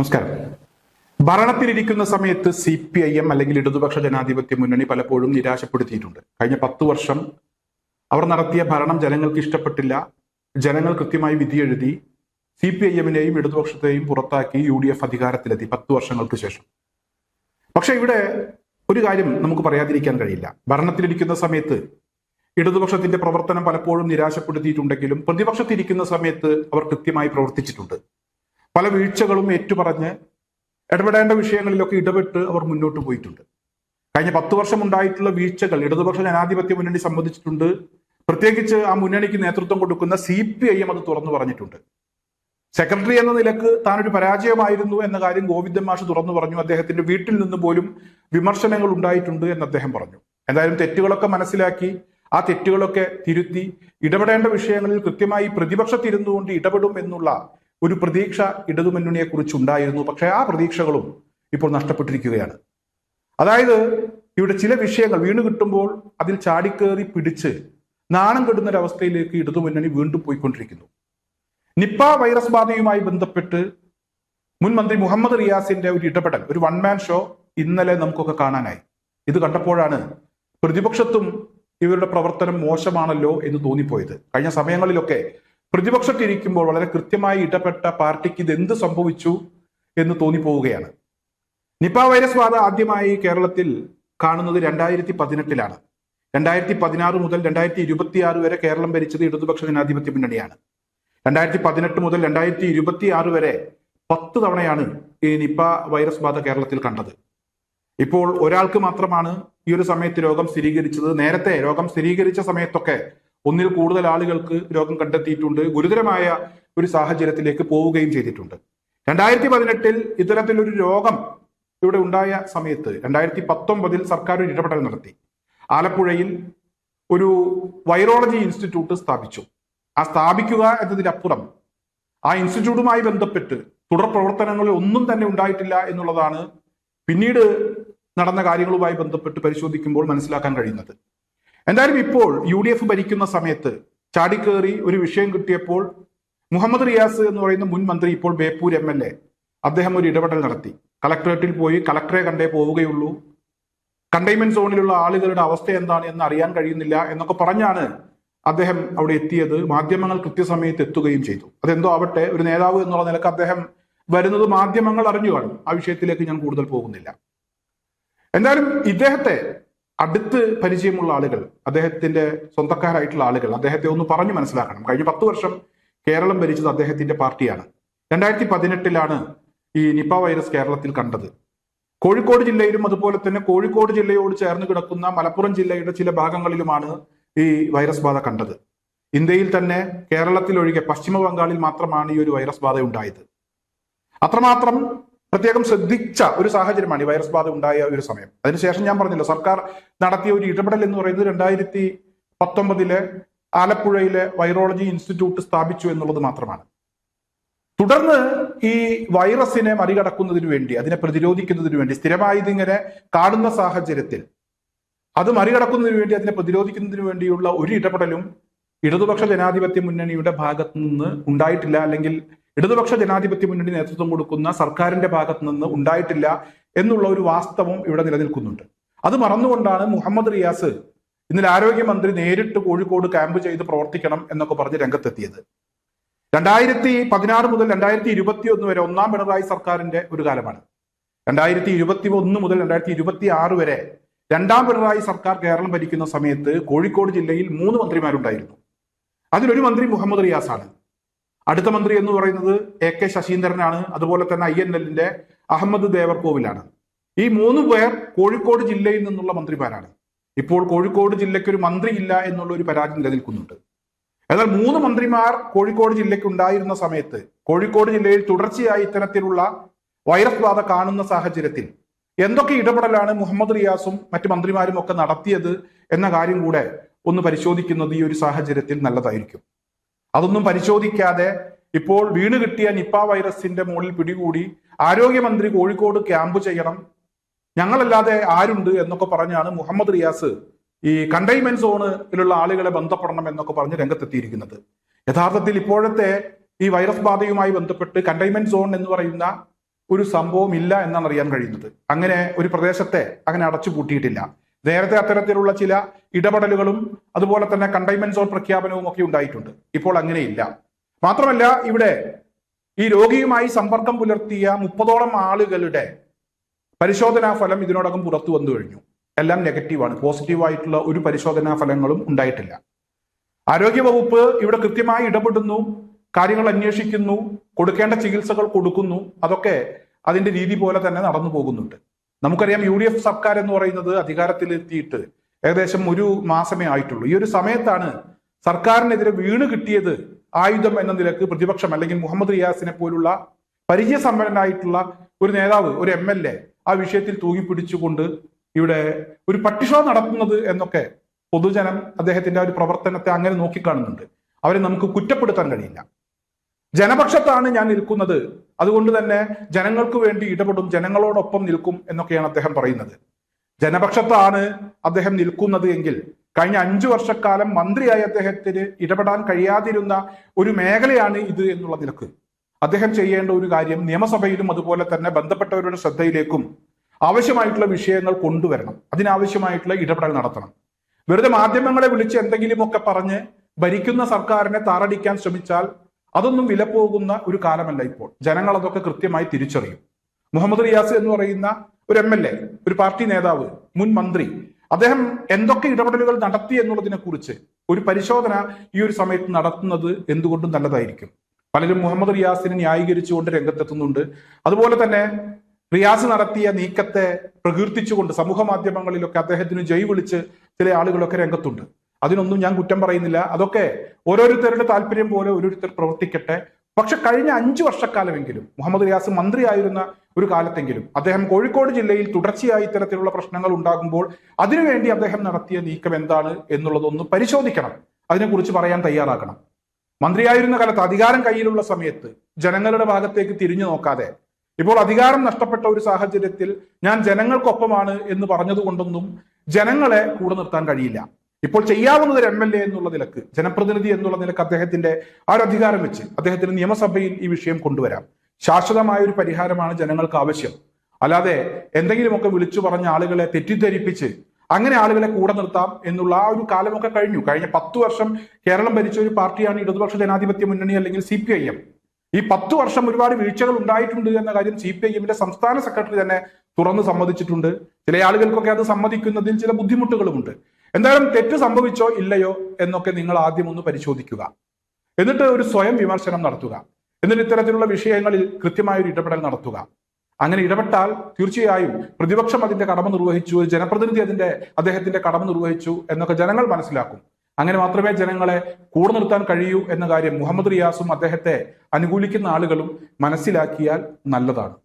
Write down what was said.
നമസ്കാരം. ഭരണത്തിലിരിക്കുന്ന സമയത്ത് CPIM അല്ലെങ്കിൽ ഇടതുപക്ഷ ജനാധിപത്യ മുന്നണി പലപ്പോഴും നിരാശപ്പെടുത്തിയിട്ടുണ്ട്. കഴിഞ്ഞ 10 വർഷം അവർ നടത്തിയ ഭരണം ജനങ്ങൾക്ക് ഇഷ്ടപ്പെട്ടില്ല. ജനങ്ങൾ കൃത്യമായി വിധിയെഴുതി CPIMനെയും ഇടതുപക്ഷത്തെയും പുറത്താക്കി UDF അധികാരത്തിലെത്തി 10 വർഷങ്ങൾക്ക് ശേഷം. പക്ഷെ ഇവിടെ ഒരു കാര്യം നമുക്ക് പറയാതിരിക്കാൻ കഴിയില്ല. ഭരണത്തിലിരിക്കുന്ന സമയത്ത് ഇടതുപക്ഷത്തിന്റെ പ്രവർത്തനം പലപ്പോഴും നിരാശപ്പെടുത്തിയിട്ടുണ്ടെങ്കിലും പ്രതിപക്ഷത്തിരിക്കുന്ന സമയത്ത് അവർ കൃത്യമായി പ്രവർത്തിച്ചിട്ടുണ്ട്. പല വീഴ്ചകളും ഏറ്റുപറഞ്ഞ് ഇടപെടേണ്ട വിഷയങ്ങളിലൊക്കെ ഇടപെട്ട് അവർ മുന്നോട്ട് പോയിട്ടുണ്ട്. കഴിഞ്ഞ 10 വർഷം ഉണ്ടായിട്ടുള്ള വീഴ്ചകൾ ഇടതുപക്ഷ ജനാധിപത്യ മുന്നണി സംബന്ധിച്ചിട്ടുണ്ട്. പ്രത്യേകിച്ച് ആ മുന്നണിക്ക് നേതൃത്വം കൊടുക്കുന്ന CPIM അത് തുറന്നു പറഞ്ഞിട്ടുണ്ട്. സെക്രട്ടറി എന്ന നിലക്ക് താനൊരു പരാജയമായിരുന്നു എന്ന കാര്യം ഗോവിന്ദൻ മാഷ് തുറന്നു പറഞ്ഞു. അദ്ദേഹത്തിന്റെ വീട്ടിൽ നിന്ന് പോലും വിമർശനങ്ങൾ ഉണ്ടായിട്ടുണ്ട് എന്ന് അദ്ദേഹം പറഞ്ഞു. എന്തായാലും തെറ്റുകളൊക്കെ മനസ്സിലാക്കി ആ തെറ്റുകളൊക്കെ തിരുത്തി ഇടപെടേണ്ട വിഷയങ്ങളിൽ കൃത്യമായി പ്രതിപക്ഷത്തിരുന്നുകൊണ്ട് ഇടപെടും എന്നുള്ള ഒരു പ്രതീക്ഷ ഇടതുമുന്നണിയെ കുറിച്ച് ഉണ്ടായിരുന്നു. പക്ഷെ ആ പ്രതീക്ഷകളും ഇപ്പോൾ നഷ്ടപ്പെട്ടിരിക്കുകയാണ്. അതായത് ഇവിടെ ചില വിഷയങ്ങൾ വീണ് കിട്ടുമ്പോൾ അതിൽ ചാടിക്കേറി പിടിച്ച് നാണം കെടുന്ന ഒരവസ്ഥയിലേക്ക് ഇടതുമുന്നണി വീണ്ടും പോയിക്കൊണ്ടിരിക്കുന്നു. നിപ്പ വൈറസ് ബാധയുമായി ബന്ധപ്പെട്ട് മുൻ മന്ത്രി മുഹമ്മദ് റിയാസിന്റെ ഒരു ഇടപെടൽ, ഒരു വൺ മാൻ ഷോ ഇന്നലെ നമുക്കൊക്കെ കാണാനായി. ഇത് കണ്ടപ്പോഴാണ് പ്രതിപക്ഷത്തും ഇവരുടെ പ്രവർത്തനം മോശമാണല്ലോ എന്ന് തോന്നിപ്പോയത്. കഴിഞ്ഞ സമയങ്ങളിലൊക്കെ പ്രതിപക്ഷത്തിരിക്കുമ്പോൾ വളരെ കൃത്യമായി ഇടപെട്ട പാർട്ടിക്ക് ഇത് എന്ത് സംഭവിച്ചു എന്ന് തോന്നിപ്പോവുകയാണ്. നിപ്പ വൈറസ് ബാധ ആദ്യമായി കേരളത്തിൽ കാണുന്നത് 2018 2016 മുതൽ 2026 വരെ കേരളം ഭരിച്ചത് ഇടതുപക്ഷ ജനാധിപത്യ മുന്നണിയാണ്. 2018 മുതൽ 2026 വരെ 10 തവണയാണ് ഈ നിപ്പ വൈറസ് ബാധ കേരളത്തിൽ കണ്ടത്. ഇപ്പോൾ ഒരാൾക്ക് മാത്രമാണ് ഈ ഒരു സമയത്ത് രോഗം സ്ഥിരീകരിച്ചത്. നേരത്തെ രോഗം സ്ഥിരീകരിച്ച സമയത്തൊക്കെ ഒന്നിൽ കൂടുതൽ ആളുകൾക്ക് രോഗം കണ്ടെത്തിയിട്ടുണ്ട്. ഗുരുതരമായ ഒരു സാഹചര്യത്തിലേക്ക് പോവുകയും ചെയ്തിട്ടുണ്ട്. 2018 ഇത്തരത്തിലൊരു രോഗം ഇവിടെ ഉണ്ടായ സമയത്ത് 2019 സർക്കാർ ഒരു ഇടപെടൽ നടത്തി. ആലപ്പുഴയിൽ ഒരു വൈറോളജി ഇൻസ്റ്റിറ്റ്യൂട്ട് സ്ഥാപിച്ചു. ആ സ്ഥാപിക്കുക എന്നതിനപ്പുറം ആ ഇൻസ്റ്റിറ്റ്യൂട്ടുമായി ബന്ധപ്പെട്ട് തുടർ പ്രവർത്തനങ്ങളിൽ ഒന്നും തന്നെ ഉണ്ടായിട്ടില്ല എന്നുള്ളതാണ് പിന്നീട് നടന്ന കാര്യങ്ങളുമായി ബന്ധപ്പെട്ട് പരിശോധിക്കുമ്പോൾ മനസ്സിലാക്കാൻ കഴിയുന്നത്. എന്തായാലും ഇപ്പോൾ UDF ഭരിക്കുന്ന സമയത്ത് ചാടിക്കേറി ഒരു വിഷയം കിട്ടിയപ്പോൾ മുഹമ്മദ് റിയാസ് എന്ന് പറയുന്ന മുൻ മന്ത്രി, ഇപ്പോൾ ബേപ്പൂർ MLA, അദ്ദേഹം ഒരു ഇടപെടൽ നടത്തി. കളക്ടറേറ്റിൽ പോയി കളക്ടറെ കണ്ടേ പോവുകയുള്ളൂ, കണ്ടെയ്ൻമെന്റ് സോണിലുള്ള ആളുകളുടെ അവസ്ഥ എന്താണ് എന്ന് അറിയാൻ കഴിയുന്നില്ല എന്നൊക്കെ പറഞ്ഞാണ് അദ്ദേഹം അവിടെ എത്തിയത്. മാധ്യമങ്ങൾ കൃത്യസമയത്ത് എത്തുകയും ചെയ്തു. അതെന്തോ ആവട്ടെ, ഒരു നേതാവ് എന്നുള്ള നിലക്ക് അദ്ദേഹം വരുന്നത് മാധ്യമങ്ങൾ അറിഞ്ഞു കാണും. ആ വിഷയത്തിലേക്ക് ഞാൻ കൂടുതൽ പോകുന്നില്ല. എന്തായാലും ഇദ്ദേഹത്തെ അടുത്ത് പരിചയമുള്ള ആളുകൾ, അദ്ദേഹത്തിന്റെ സ്വന്തക്കാരായിട്ടുള്ള ആളുകൾ അദ്ദേഹത്തെ ഒന്ന് പറഞ്ഞു മനസ്സിലാക്കണം. കഴിഞ്ഞ 10 വർഷം കേരളം ഭരിച്ചത് അദ്ദേഹത്തിന്റെ പാർട്ടിയാണ്. 2018 ഈ നിപ്പ വൈറസ് കേരളത്തിൽ കണ്ടത്. കോഴിക്കോട് ജില്ലയിലും അതുപോലെ തന്നെ കോഴിക്കോട് ജില്ലയോട് ചേർന്ന് കിടക്കുന്ന മലപ്പുറം ജില്ലയുടെ ചില ഭാഗങ്ങളിലുമാണ് ഈ വൈറസ് ബാധ കണ്ടത്. ഇന്ത്യയിൽ തന്നെ കേരളത്തിലൊഴികെ പശ്ചിമ ബംഗാളിൽ മാത്രമാണ് ഈ ഒരു വൈറസ് ബാധ ഉണ്ടായത്. അത്രമാത്രം പ്രത്യേകം ശ്രദ്ധിച്ച ഒരു സാഹചര്യമാണ് ഈ വൈറസ് ബാധ ഉണ്ടായ ഒരു സമയം. അതിനുശേഷം ഞാൻ പറഞ്ഞല്ലോ, സർക്കാർ നടത്തിയ ഒരു ഇടപെടൽ എന്ന് പറയുന്നത് 2019 ആലപ്പുഴയിലെ വൈറോളജി ഇൻസ്റ്റിറ്റ്യൂട്ട് സ്ഥാപിച്ചു എന്നുള്ളത് മാത്രമാണ്. തുടർന്ന് ഈ വൈറസിനെ മറികടക്കുന്നതിന് വേണ്ടി, അതിനെ പ്രതിരോധിക്കുന്നതിന് വേണ്ടി, സ്ഥിരമായി ഇതിങ്ങനെ കാണുന്ന സാഹചര്യത്തിൽ അത് മറികടക്കുന്നതിന് വേണ്ടി, അതിനെ പ്രതിരോധിക്കുന്നതിന് വേണ്ടിയുള്ള ഒരു ഇടപെടലും ഇടതുപക്ഷ ജനാധിപത്യ മുന്നണിയുടെ ഭാഗത്തു നിന്ന് ഉണ്ടായിട്ടില്ല. അല്ലെങ്കിൽ ഇടതുപക്ഷ ജനാധിപത്യ മുന്നണി നേതൃത്വം കൊടുക്കുന്ന സർക്കാരിന്റെ ഭാഗത്തു നിന്ന് ഉണ്ടായിട്ടില്ല എന്നുള്ള ഒരു വാസ്തവം ഇവിടെ നിലനിൽക്കുന്നുണ്ട്. അത് മറന്നുകൊണ്ടാണ് മുഹമ്മദ് റിയാസ് ഇന്നലെ ആരോഗ്യമന്ത്രി നേരിട്ട് കോഴിക്കോട് ക്യാമ്പ് ചെയ്ത് പ്രവർത്തിക്കണം എന്നൊക്കെ പറഞ്ഞ് രംഗത്തെത്തിയത്. 2016 മുതൽ 2021 വരെ ഒന്നാം പിണറായി സർക്കാരിന്റെ ഒരു കാലമാണ്. 2021 മുതൽ 2026 വരെ രണ്ടാം പിണറായി സർക്കാർ കേരളം ഭരിക്കുന്ന സമയത്ത് കോഴിക്കോട് ജില്ലയിൽ 3 മന്ത്രിമാരുണ്ടായിരുന്നു. അതിലൊരു മന്ത്രി മുഹമ്മദ് റിയാസാണ്. അടുത്ത മന്ത്രി എന്ന് പറയുന്നത് AK ശശീന്ദ്രനാണ്. അതുപോലെ തന്നെ INLന്റെ അഹമ്മദ് ദേവർകോവിലാണ്. ഈ 3 പേർ കോഴിക്കോട് ജില്ലയിൽ നിന്നുള്ള മന്ത്രിമാരാണ്. ഇപ്പോൾ കോഴിക്കോട് ജില്ലയ്ക്ക് ഒരു മന്ത്രി ഇല്ല എന്നുള്ള ഒരു പരാതി നിലനിൽക്കുന്നുണ്ട്. എന്നാൽ 3 മന്ത്രിമാർ കോഴിക്കോട് ജില്ലയ്ക്ക് ഉണ്ടായിരുന്ന സമയത്ത് കോഴിക്കോട് ജില്ലയിൽ തുടർച്ചയായി ഇത്തരത്തിലുള്ള വൈറസ് ബാധ കാണുന്ന സാഹചര്യത്തിൽ എന്തൊക്കെ ഇടപെടലാണ് മുഹമ്മദ് റിയാസും മറ്റു മന്ത്രിമാരും ഒക്കെ നടത്തിയത് എന്ന കാര്യം കൂടെ ഒന്ന് പരിശോധിക്കുന്നത് ഈ ഒരു സാഹചര്യത്തിൽ നല്ലതായിരിക്കും. അതൊന്നും പരിശോധിക്കാതെ ഇപ്പോൾ വീണ് കിട്ടിയ നിപ്പ വൈറസിന്റെ മുകളിൽ പിടികൂടി ആരോഗ്യമന്ത്രി കോഴിക്കോട് ക്യാമ്പ് ചെയ്യണം, ഞങ്ങളല്ലാതെ ആരുണ്ട് എന്നൊക്കെ പറഞ്ഞാണ് മുഹമ്മദ് റിയാസ് ഈ കണ്ടെയ്ൻമെന്റ് സോണിലുള്ള ആളുകളെ ബന്ധപ്പെടണം എന്നൊക്കെ പറഞ്ഞ് രംഗത്തെത്തിയിരിക്കുന്നത്. യഥാർത്ഥത്തിൽ ഇപ്പോഴത്തെ ഈ വൈറസ് ബാധയുമായി ബന്ധപ്പെട്ട് കണ്ടെയ്ൻമെന്റ് സോൺ എന്ന് പറയുന്ന ഒരു സംഭവം ഇല്ല എന്നാണ് അറിയാൻ കഴിയുന്നത്. അങ്ങനെ ഒരു പ്രദേശത്തെ അങ്ങനെ അടച്ചുപൂട്ടിയിട്ടില്ല. നേരത്തെ അത്തരത്തിലുള്ള ചില ഇടപെടലുകളും അതുപോലെ തന്നെ കണ്ടെയ്ൻമെന്റ് സോൺ പ്രഖ്യാപനവും ഒക്കെ ഉണ്ടായിട്ടുണ്ട്. ഇപ്പോൾ അങ്ങനെയില്ല. മാത്രമല്ല, ഇവിടെ ഈ രോഗിയുമായി സമ്പർക്കം പുലർത്തിയ 30ഓളം ആളുകളുടെ പരിശോധനാ ഫലം ഇതിനോടകം പുറത്തു വന്നു കഴിഞ്ഞു. എല്ലാം നെഗറ്റീവാണ്. പോസിറ്റീവായിട്ടുള്ള ഒരു പരിശോധനാ ഫലങ്ങളും ഉണ്ടായിട്ടില്ല. ആരോഗ്യവകുപ്പ് ഇവിടെ കൃത്യമായി ഇടപെടുന്നു, കാര്യങ്ങൾ അന്വേഷിക്കുന്നു, കൊടുക്കേണ്ട ചികിത്സകൾ കൊടുക്കുന്നു. അതൊക്കെ അതിന്റെ രീതി പോലെ തന്നെ നടന്നു പോകുന്നുണ്ട്. നമുക്കറിയാം, UDF സർക്കാർ എന്ന് പറയുന്നത് അധികാരത്തിലെത്തിയിട്ട് ഏകദേശം ഒരു മാസമേ ആയിട്ടുള്ളൂ. ഈ ഒരു സമയത്താണ് സർക്കാരിനെതിരെ വീണ് കിട്ടിയത് ആയുധം എന്ന നിലക്ക് പ്രതിപക്ഷം, അല്ലെങ്കിൽ മുഹമ്മദ് റിയാസിനെ പോലുള്ള പരിചയസമ്പന്നനായിട്ടുള്ള ഒരു നേതാവ്, ഒരു MLA ആ വിഷയത്തിൽ തൂങ്ങിപ്പിടിച്ചുകൊണ്ട് ഇവിടെ ഒരു പട്ടിഷോ നടത്തുന്നത് എന്നൊക്കെ പൊതുജനം അദ്ദേഹത്തിന്റെ ആ ഒരു പ്രവർത്തനത്തെ അങ്ങനെ നോക്കിക്കാണുന്നുണ്ട്. അവരെ നമുക്ക് കുറ്റപ്പെടുത്താൻ കഴിയില്ല. ജനപക്ഷത്താണ് ഞാൻ നിൽക്കുന്നത്, അതുകൊണ്ട് തന്നെ ജനങ്ങൾക്ക് വേണ്ടി ഇടപെടും, ജനങ്ങളോടൊപ്പം നിൽക്കും എന്നൊക്കെയാണ് അദ്ദേഹം പറയുന്നത്. ജനപക്ഷത്താണ് അദ്ദേഹം നിൽക്കുന്നത് എങ്കിൽ കഴിഞ്ഞ 5 വർഷക്കാലം മന്ത്രിയായി അദ്ദേഹത്തിന് ഇടപെടാൻ കഴിയാതിരുന്ന ഒരു മേഖലയാണ് ഇത് എന്നുള്ള നിലക്ക് അദ്ദേഹം ചെയ്യേണ്ട ഒരു കാര്യം നിയമസഭയിലും അതുപോലെ തന്നെ ബന്ധപ്പെട്ടവരുടെ ശ്രദ്ധയിലേക്കും ആവശ്യമായിട്ടുള്ള വിഷയങ്ങൾ കൊണ്ടുവരണം. അതിനാവശ്യമായിട്ടുള്ള ഇടപെടൽ നടത്തണം. വെറുതെ മാധ്യമങ്ങളെ വിളിച്ച് എന്തെങ്കിലുമൊക്കെ പറഞ്ഞ് ഭരിക്കുന്ന സർക്കാരിനെ താറടിക്കാൻ ശ്രമിച്ചാൽ അതൊന്നും വിലപ്പോകുന്ന ഒരു കാലമല്ല ഇപ്പോൾ. ജനങ്ങൾ അതൊക്കെ കൃത്യമായി തിരിച്ചറിയും. മുഹമ്മദ് റിയാസ് എന്ന് പറയുന്ന ഒരു MLA, ഒരു പാർട്ടി നേതാവ്, മുൻ മന്ത്രി, അദ്ദേഹം എന്തൊക്കെ ഇടപെടലുകൾ നടത്തി എന്നുള്ളതിനെ കുറിച്ച് ഒരു പരിശോധന ഈ ഒരു സമയത്ത് നടത്തുന്നത് എന്തുകൊണ്ടും നല്ലതായിരിക്കും. പലരും മുഹമ്മദ് റിയാസിനെ ന്യായീകരിച്ചുകൊണ്ട് രംഗത്തെത്തുന്നുണ്ട്. അതുപോലെ തന്നെ റിയാസ് നടത്തിയ നീക്കത്തെ പ്രകീർത്തിച്ചുകൊണ്ട് സമൂഹ മാധ്യമങ്ങളിലൊക്കെ അദ്ദേഹത്തിന് ജയ് വിളിച്ച് ചില ആളുകളൊക്കെ രംഗത്തുണ്ട്. അതിനൊന്നും ഞാൻ കുറ്റം പറയുന്നില്ല. അതൊക്കെ ഓരോരുത്തരുടെ താല്പര്യം പോലെ ഓരോരുത്തർ പ്രവർത്തിക്കട്ടെ. പക്ഷെ കഴിഞ്ഞ 5 വർഷക്കാലമെങ്കിലും മുഹമ്മദ് റിയാസ് മന്ത്രിയായിരുന്ന ഒരു കാലത്തെങ്കിലും അദ്ദേഹം കോഴിക്കോട് ജില്ലയിൽ തുടർച്ചയായി ഇത്തരത്തിലുള്ള പ്രശ്നങ്ങൾ ഉണ്ടാകുമ്പോൾ അതിനുവേണ്ടി അദ്ദേഹം നടത്തിയ നീക്കം എന്താണ് എന്നുള്ളതൊന്ന് പരിശോധിക്കണം. അതിനെക്കുറിച്ച് പറയാൻ തയ്യാറാക്കണം. മന്ത്രിയായിരുന്ന കാലത്ത്, അധികാരം കയ്യിലുള്ള സമയത്ത് ജനങ്ങളുടെ ഭാഗത്തേക്ക് തിരിഞ്ഞു നോക്കാതെ ഇപ്പോൾ അധികാരം നഷ്ടപ്പെട്ട ഒരു സാഹചര്യത്തിൽ ഞാൻ ജനങ്ങൾക്കൊപ്പമാണ് എന്ന് പറഞ്ഞതുകൊണ്ടൊന്നും ജനങ്ങളെ കൂടെ നിർത്താൻ കഴിയില്ല. ഇപ്പോൾ ചെയ്യാവുന്നത് ഒരു MLA എന്നുള്ള നിലക്ക്, ജനപ്രതിനിധി എന്നുള്ള നിലക്ക് അദ്ദേഹത്തിന്റെ ആ ഒരു അധികാരം വെച്ച് അദ്ദേഹത്തിന് നിയമസഭയിൽ ഈ വിഷയം കൊണ്ടുവരാം. ശാശ്വതമായ ഒരു പരിഹാരമാണ് ജനങ്ങൾക്ക് ആവശ്യം. അല്ലാതെ എന്തെങ്കിലുമൊക്കെ വിളിച്ചു പറഞ്ഞ ആളുകളെ തെറ്റിദ്ധരിപ്പിച്ച് അങ്ങനെ ആളുകളെ കൂടെ നിർത്താം എന്നുള്ള ആ ഒരു കാലമൊക്കെ കഴിഞ്ഞു. കഴിഞ്ഞ 10 വർഷം കേരളം ഭരിച്ച ഒരു പാർട്ടിയാണ് ഇടതുപക്ഷ ജനാധിപത്യ മുന്നണി അല്ലെങ്കിൽ CPIM. ഈ 10 വർഷം ഒരുപാട് വീഴ്ചകൾ ഉണ്ടായിട്ടുണ്ട് എന്ന കാര്യം CPIMന്റെ സംസ്ഥാന സെക്രട്ടറി തന്നെ തുറന്ന് സമ്മതിച്ചിട്ടുണ്ട്. ചില ആളുകൾക്കൊക്കെ അത് സമ്മതിക്കുന്നതിൽ ചില ബുദ്ധിമുട്ടുകളുമുണ്ട്. എന്തായാലും തെറ്റ് സംഭവിച്ചോ ഇല്ലയോ എന്നൊക്കെ നിങ്ങൾ ആദ്യം ഒന്ന് പരിശോധിക്കുക. എന്നിട്ട് ഒരു സ്വയം വിമർശനം നടത്തുക. എന്നിട്ട് ഇത്തരത്തിലുള്ള വിഷയങ്ങളിൽ കൃത്യമായ ഒരു ഇടപെടൽ നടത്തുക. അങ്ങനെ ഇടപെട്ടാൽ തീർച്ചയായും പ്രതിപക്ഷം അതിന്റെ കടമ നിർവഹിച്ചു, ജനപ്രതിനിധി അദ്ദേഹത്തിന്റെ കടമ നിർവഹിച്ചു എന്നൊക്കെ ജനങ്ങൾ മനസ്സിലാക്കും. അങ്ങനെ മാത്രമേ ജനങ്ങളെ കൂടെ നിർത്താൻ കഴിയൂ എന്ന കാര്യം മുഹമ്മദ് റിയാസും അദ്ദേഹത്തെ അനുകൂലിക്കുന്ന ആളുകളും മനസ്സിലാക്കിയാൽ നല്ലതാണ്.